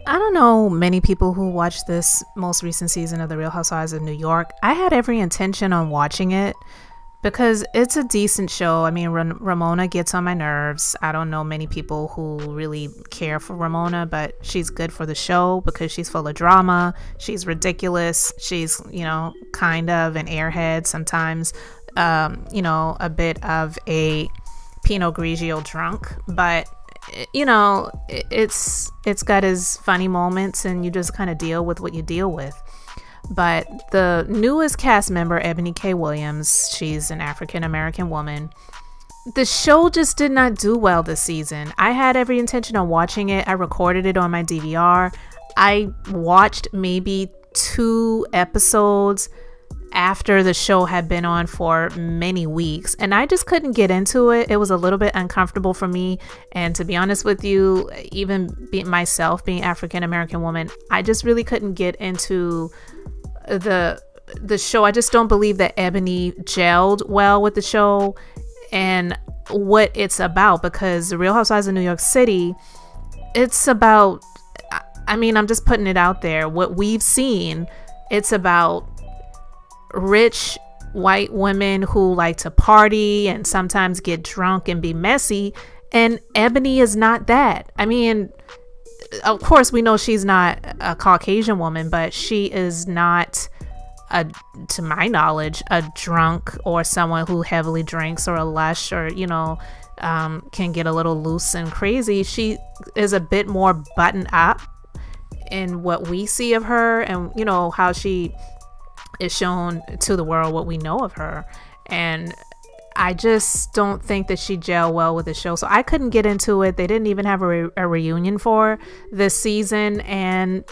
I don't know many people who watched this most recent season of The Real Housewives of New York. I had every intention on watching it because it's a decent show. I mean, Ramona gets on my nerves. I don't know many people who really care for Ramona, but she's good for the show because she's full of drama. She's ridiculous. She's, kind of an airhead sometimes, a bit of a Pinot Grigio drunk, but it's got its funny moments and you just kind of deal with what you deal with. But the newest cast member, Eboni K Williams, she's an African-American woman. The show just did not do well this season. I had every intention on watching it. I recorded it on my DVR. I watched maybe 2 episodes after the show had been on for many weeks, and I just couldn't get into it. It was a little bit uncomfortable for me, and to be honest with you, even myself being African-American woman, I just really couldn't get into the show. I just don't believe that Eboni gelled well with the show and what it's about, because The Real Housewives of New York City, it's about, I'm just putting it out there, what we've seen, it's about rich white women who like to party and sometimes get drunk and be messy, and Eboni is not that. Of course we know she's not a Caucasian woman, but she is not to my knowledge a drunk or someone who heavily drinks or a lush or can get a little loose and crazy. She is a bit more buttoned up in what we see of her, and how she is shown to the world, what we know of her. And I just don't think that she gelled well with the show, so I couldn't get into it. They didn't even have a reunion for this season, and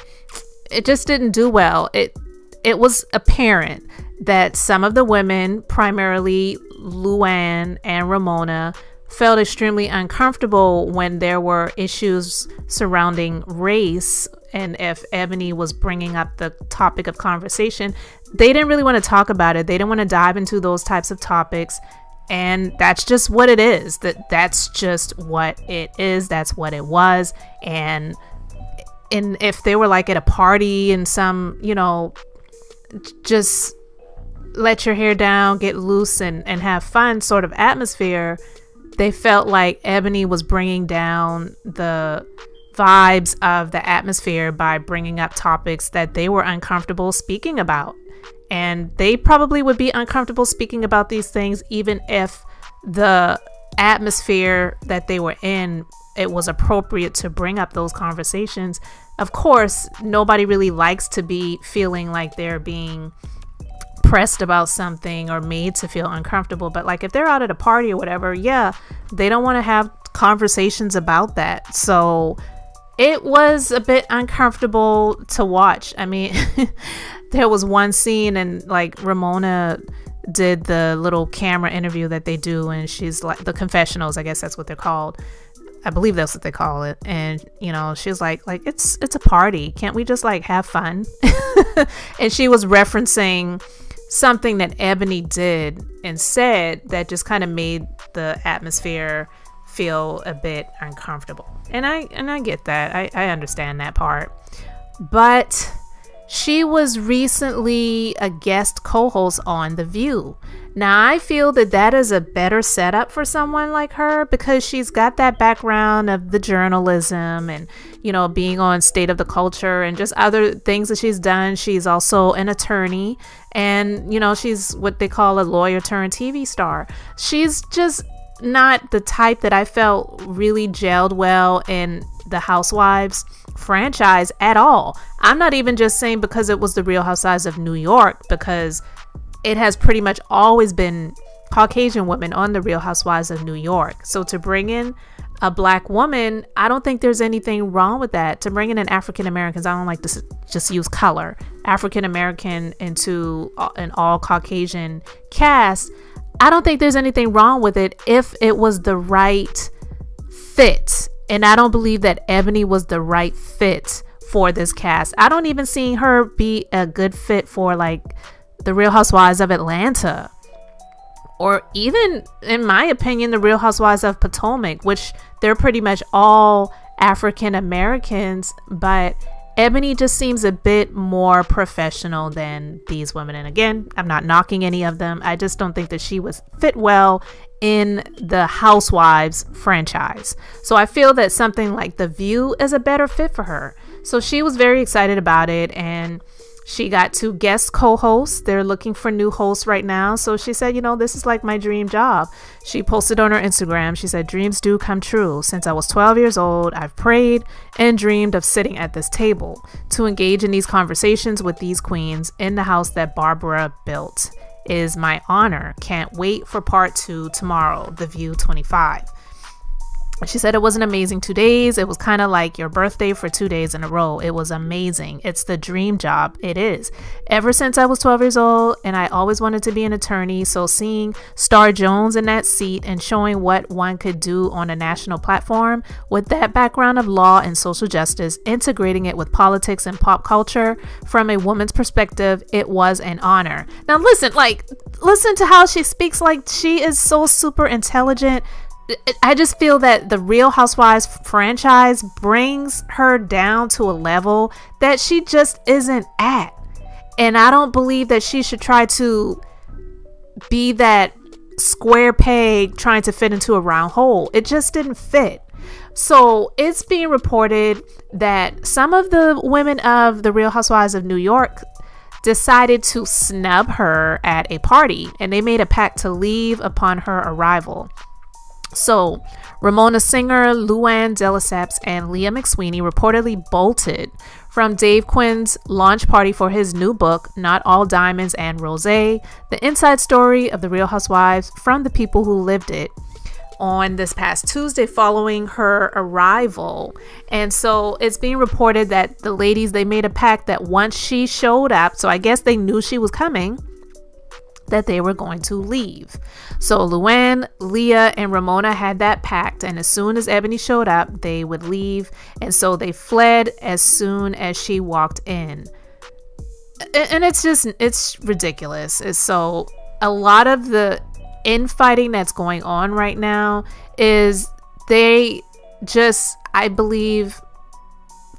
it just didn't do well. It was apparent that some of the women, primarily Luann and Ramona, felt extremely uncomfortable when there were issues surrounding race, and if Eboni was bringing up the topic of conversation, they didn't really want to talk about it. They didn't want to dive into those types of topics, and that's just what it is. That's just what it is. That's what it was. And if they were like at a party and some, just let your hair down, get loose and have fun sort of atmosphere, they felt like Eboni was bringing down the vibes of the atmosphere by bringing up topics that they were uncomfortable speaking about. And they probably would be uncomfortable speaking about these things even if the atmosphere that they were in, it was appropriate to bring up those conversations. Of course, nobody really likes to be feeling like they're being pressed about something or made to feel uncomfortable, but like if they're out at a party or whatever, yeah, they don't want to have conversations about that. So it was a bit uncomfortable to watch. There was one scene and like Ramona did the little camera interview that they do, and she's like the confessionals, I guess that's what they're called. I believe that's what they call it. And she's like it's a party, can't we just like have fun? And she was referencing something that Eboni did and said that just kind of made the atmosphere feel a bit uncomfortable. And I get that. I understand that part. But she was recently a guest co-host on The View. Now, I feel that is a better setup for someone like her because she's got that background of the journalism and, being on State of the Culture and just other things that she's done. She's also an attorney and, she's what they call a lawyer turned TV star. She's just not the type that I felt really gelled well in the Housewives franchise at all. I'm not even just saying because it was The Real Housewives of New York, because it has pretty much always been Caucasian women on The Real Housewives of New York. So to bring in a black woman, I don't think there's anything wrong with that. To bring in an African Americans, I don't like to just use color, African American into an all Caucasian cast, I don't think there's anything wrong with it if it was the right fit. And I don't believe that Eboni was the right fit for this cast. I don't even see her be a good fit for like The Real Housewives of Atlanta, or even, in my opinion, The Real Housewives of Potomac, which they're pretty much all African Americans, but Eboni just seems a bit more professional than these women. And again, I'm not knocking any of them. I just don't think that she was fit well in the Housewives franchise. So I feel that something like The View is a better fit for her. So she was very excited about it, and she got 2 guest co-hosts. They're looking for new hosts right now. So she said, you know, this is like my dream job. She posted on her Instagram. She said, dreams do come true. Since I was 12 years old, I've prayed and dreamed of sitting at this table to engage in these conversations with these queens in the house that Barbara built. It is my honor. Can't wait for part 2 tomorrow, The View 25. She said it was an amazing 2 days. It was kind of like your birthday for 2 days in a row. It was amazing. It's the dream job. It is. Ever since I was 12 years old, and I always wanted to be an attorney. So seeing Star Jones in that seat and showing what one could do on a national platform with that background of law and social justice, integrating it with politics and pop culture from a woman's perspective, it was an honor. Now listen to how she speaks. Like, she is so super intelligent. I just feel that the Real Housewives franchise brings her down to a level that she just isn't at. And I don't believe that she should try to be that square peg trying to fit into a round hole. It just didn't fit. So it's being reported that some of the women of the Real Housewives of New York decided to snub her at a party, and they made a pact to leave upon her arrival. So Ramona Singer, Luann de Lesseps, and Leah McSweeney reportedly bolted from Dave Quinn's launch party for his new book, Not All Diamonds and Rosé, the inside story of the Real Housewives from the people who lived it, on this past Tuesday following her arrival. And so it's being reported that the ladies, they made a pact that once she showed up, so I guess they knew she was coming, that they were going to leave. So Luann, Leah, and Ramona had that pact, and as soon as Eboni showed up, they would leave. And so they fled as soon as she walked in. And it's ridiculous. So a lot of the infighting that's going on right now is they just, I believe,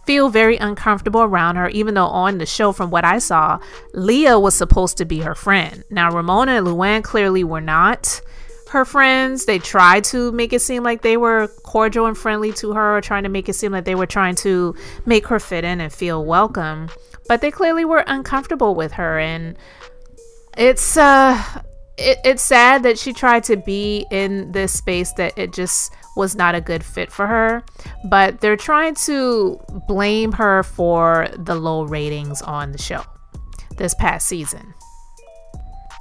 feel very uncomfortable around her, even though on the show, from what I saw, Leah was supposed to be her friend. Now Ramona and Luann clearly were not her friends. They tried to make it seem like they were cordial and friendly to her, or trying to make it seem like they were trying to make her fit in and feel welcome, but they clearly were uncomfortable with her. And it's sad that she tried to be in this space that it just was not a good fit for her, but they're trying to blame her for the low ratings on the show this past season.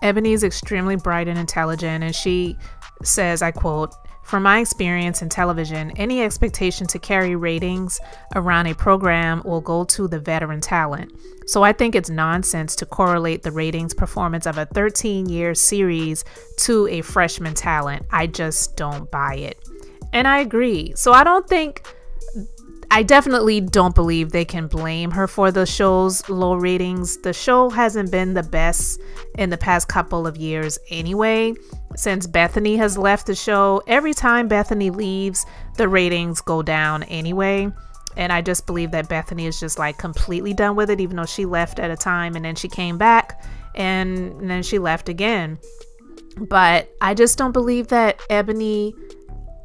Eboni is extremely bright and intelligent, and she says, I quote, "From my experience in television, any expectation to carry ratings around a program will go to the veteran talent. So I think it's nonsense to correlate the ratings performance of a 13-year series to a freshman talent. I just don't buy it." And I agree. So I definitely don't believe they can blame her for the show's low ratings. The show hasn't been the best in the past couple of years anyway. Since Bethany has left the show, every time Bethany leaves, the ratings go down anyway. And I just believe that Bethany is just like completely done with it, even though she left at a time and then she came back and then she left again. But I just don't believe that Eboni,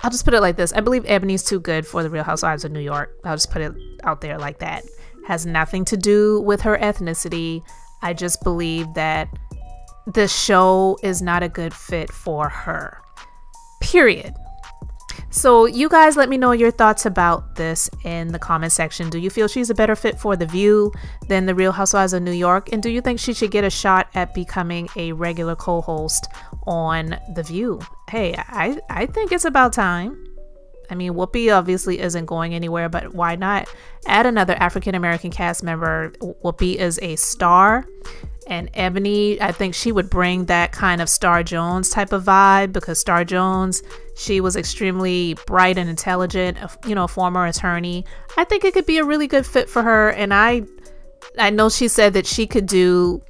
I'll just put it like this. I believe Eboni's too good for the Real Housewives of New York. I'll just put it out there like that. Has nothing to do with her ethnicity. I just believe that the show is not a good fit for her. Period. So you guys let me know your thoughts about this in the comment section. Do you feel she's a better fit for The View than the Real Housewives of New York? And do you think she should get a shot at becoming a regular co-host on The View? Hey, I think it's about time. I mean, Whoopi obviously isn't going anywhere, but why not add another African-American cast member? Whoopi is a star. And Eboni, I think she would bring that kind of Star Jones type of vibe, because Star Jones, she was extremely bright and intelligent, you know, former attorney. I think it could be a really good fit for her. And I know she said that she could do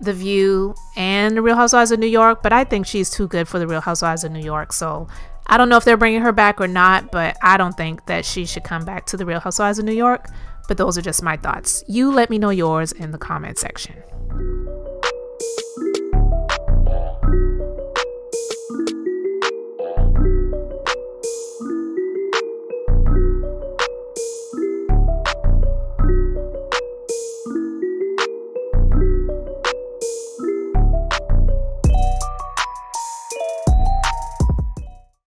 The View and the Real Housewives of New York, but I think she's too good for the Real Housewives of New York. So I don't know if they're bringing her back or not, but I don't think that she should come back to the Real Housewives of New York. But those are just my thoughts. You let me know yours in the comment section.